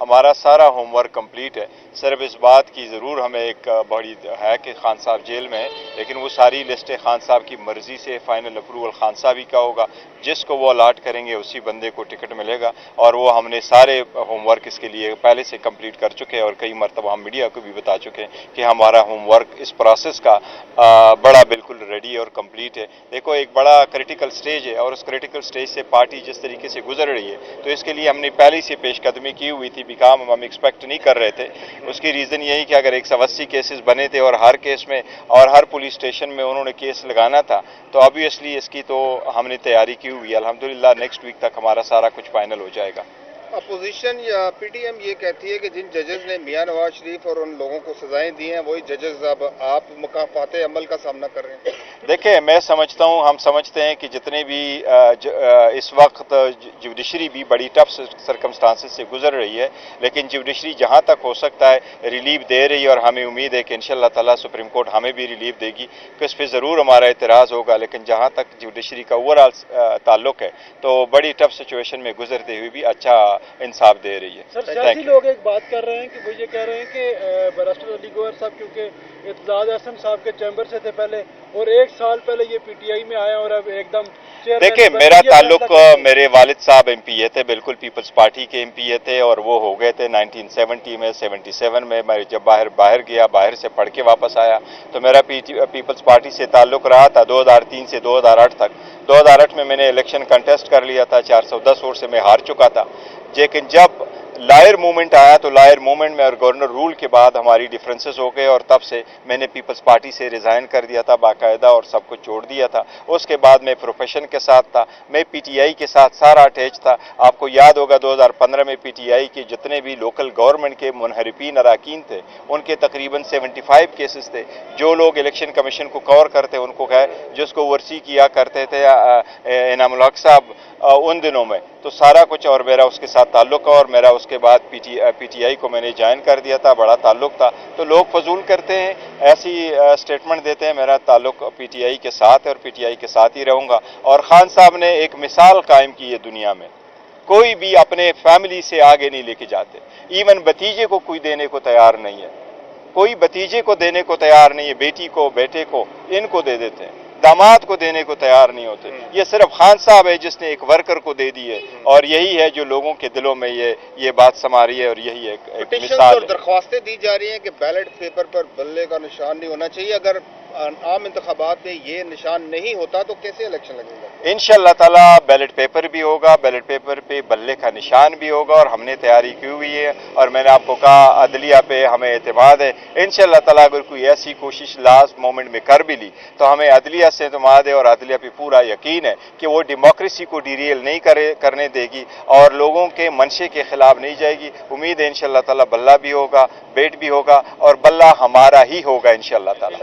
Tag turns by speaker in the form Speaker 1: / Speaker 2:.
Speaker 1: ہمارا سارا home work complete ہے. صرف اس بات کی ضرور ہمیں ایک بڑی ہے کہ خان صاحب جیل میں ہیں، لیکن وہ ساری لسٹیں خان صاحب کی مرضی سے فائنل اپروول خان صاحب ہی کا ہوگا. جس کو وہ الاٹ کریں گے اسی بندے کو ٹکٹ ملے گا، اور وہ ہم نے سارے ہوم ورک اس کے لیے پہلے سے کمپلیٹ کر چکے ہیں، اور کئی مرتبہ ہم میڈیا کو بھی بتا چکے ہیں کہ ہمارا ہوم ورک اس پروسیس کا بڑا بالکل ریڈی اور کمپلیٹ ہے. دیکھو ایک بڑا کریٹیکل سٹیج ہے، اور اس کریٹیکل سٹیج سے پارٹی جس طریقے سے گزر رہی ہے تو اس کے لیے ہم نے پہلے سے پیش قدمی کی ہوئی تھی. بیکام ہم ایکسپیکٹ نہیں کر رہے تھے. اس کی ریزن یہی کہ اگر 180 کیسز بنے تھے اور ہر کیس میں اور ہر پولیس اسٹیشن میں انہوں نے کیس لگانا تھا، تو obviously اس کی تو ہم نے تیاری کی ہوئی ہے. الحمدللہ نیکسٹ ویک تک ہمارا سارا کچھ فائنل ہو جائے گا.
Speaker 2: اپوزیشن یا پی ٹی ایم یہ کہتی ہے کہ جن ججز نے میاں نواز شریف اور ان لوگوں کو سزائیں دی ہیں وہی ججز اب آپ مکافات عمل کا سامنا کر رہے ہیں.
Speaker 1: دیکھیں میں سمجھتا ہوں، ہم سمجھتے ہیں کہ جتنے بھی اس وقت جوڈیشری بھی بڑی ٹف سرکمسٹانسز سے گزر رہی ہے، لیکن جوڈیشری جہاں تک ہو سکتا ہے ریلیف دے رہی ہے، اور ہمیں امید ہے کہ انشاءاللہ تعالیٰ سپریم کورٹ ہمیں بھی ریلیف دے گی. کہ اس پہ ضرور ہمارا اعتراض ہوگا، لیکن جہاں تک جوڈیشری کا اوورآل تعلق ہے تو بڑی ٹف سچویشن میں گزرتے ہوئے بھی اچھا انصاف دے رہی ہے.
Speaker 3: سر سیاسی لوگ ایک بات کر رہے ہیں کہ وہ یہ کہہ رہے ہیں کہ بیرسٹر علی گوہر صاحب کیونکہ اعتزاز احسن صاحب کے چیمبر سے تھے پہلے، اور 1 سال پہلے یہ پی ٹی آئی میں آیا اور اب ایک دم
Speaker 1: دیکھیں میرا تعلق میرے والد صاحب ایم پی اے تھے، بالکل پیپلز پارٹی کے ایم پی اے تھے، اور وہ ہو گئے تھے 1970 میں 77 میں. میں جب باہر گیا، باہر سے پڑھ کے واپس آیا تو میرا پیپلز پارٹی سے تعلق رہا تھا 2003 سے 2008 تک. 2008 میں نے الیکشن کنٹیسٹ کر لیا تھا، 410 ووٹ سے میں ہار چکا تھا. لیکن جب لائر موومنٹ آیا تو لائر موومنٹ میں اور گورنر رول کے بعد ہماری ڈیفرنسز ہو گئے، اور تب سے میں نے پیپلز پارٹی سے ریزائن کر دیا تھا باقاعدہ، اور سب کچھ چھوڑ دیا تھا. اس کے بعد میں پروفیشن کے ساتھ تھا، میں پی ٹی آئی کے ساتھ سارا اٹیچ تھا. آپ کو یاد ہوگا 2015 میں پی ٹی آئی کے جتنے بھی لوکل گورنمنٹ کے منحرفین اراکین تھے ان کے تقریباً 75 کیسز تھے. جو لوگ الیکشن کمیشن کو کور کرتے ان کو جس کو ورسی کیا کرتے تھے انعام الحق صاحب ان دنوں میں، تو سارا کچھ اور میرا اس کے ساتھ تعلق ہے. اور میرا اس کے بعد پی ٹی آئی کو میں نے جوائن کر دیا تھا، بڑا تعلق تھا. تو لوگ فضول کرتے ہیں، ایسی سٹیٹمنٹ دیتے ہیں. میرا تعلق پی ٹی آئی کے ساتھ ہے اور پی ٹی آئی کے ساتھ ہی رہوں گا. اور خان صاحب نے ایک مثال قائم کی ہے دنیا میں، کوئی بھی اپنے فیملی سے آگے نہیں لے کے جاتے. ایون بھتیجے کو کوئی دینے کو تیار نہیں ہے، کوئی بھتیجے کو دینے کو تیار نہیں ہے. بیٹی کو، بیٹے کو، ان کو دے دیتے ہیں، داماد کو دینے کو تیار نہیں ہوتے. یہ صرف خان صاحب ہے جس نے ایک ورکر کو دے دی ہے، اور یہی ہے جو لوگوں کے دلوں میں یہ بات سما رہی ہے، اور یہی ایک مثال
Speaker 2: اور
Speaker 1: ہے.
Speaker 2: درخواستیں دی جا رہی ہیں کہ بیلٹ پیپر پر بلے کا نشان نہیں ہونا چاہیے. اگر عام انتخابات میں یہ نشان نہیں ہوتا تو کیسے الیکشن لگے گا؟
Speaker 1: انشاءاللہ تعالیٰ بیلٹ پیپر بھی ہوگا، بیلٹ پیپر پہ بلے کا نشان بھی ہوگا، اور ہم نے تیاری کی ہوئی ہے. اور میں نے آپ کو کہا عدلیہ پہ ہمیں اعتماد ہے. انشاءاللہ تعالیٰ اگر کوئی ایسی کوشش لاسٹ مومنٹ میں کر بھی لی تو ہمیں عدلیہ سے اعتماد ہے، اور عدلیہ پہ پورا یقین ہے کہ وہ ڈیموکریسی کو ڈیریل نہیں کرنے دے گی اور لوگوں کے منشے کے خلاف نہیں جائے گی. امید ہے انشاءاللہ تعالیٰ بلہ بھی ہوگا، بیٹ بھی ہوگا، اور بلہ ہمارا ہی ہوگا انشاءاللہ تعالیٰ.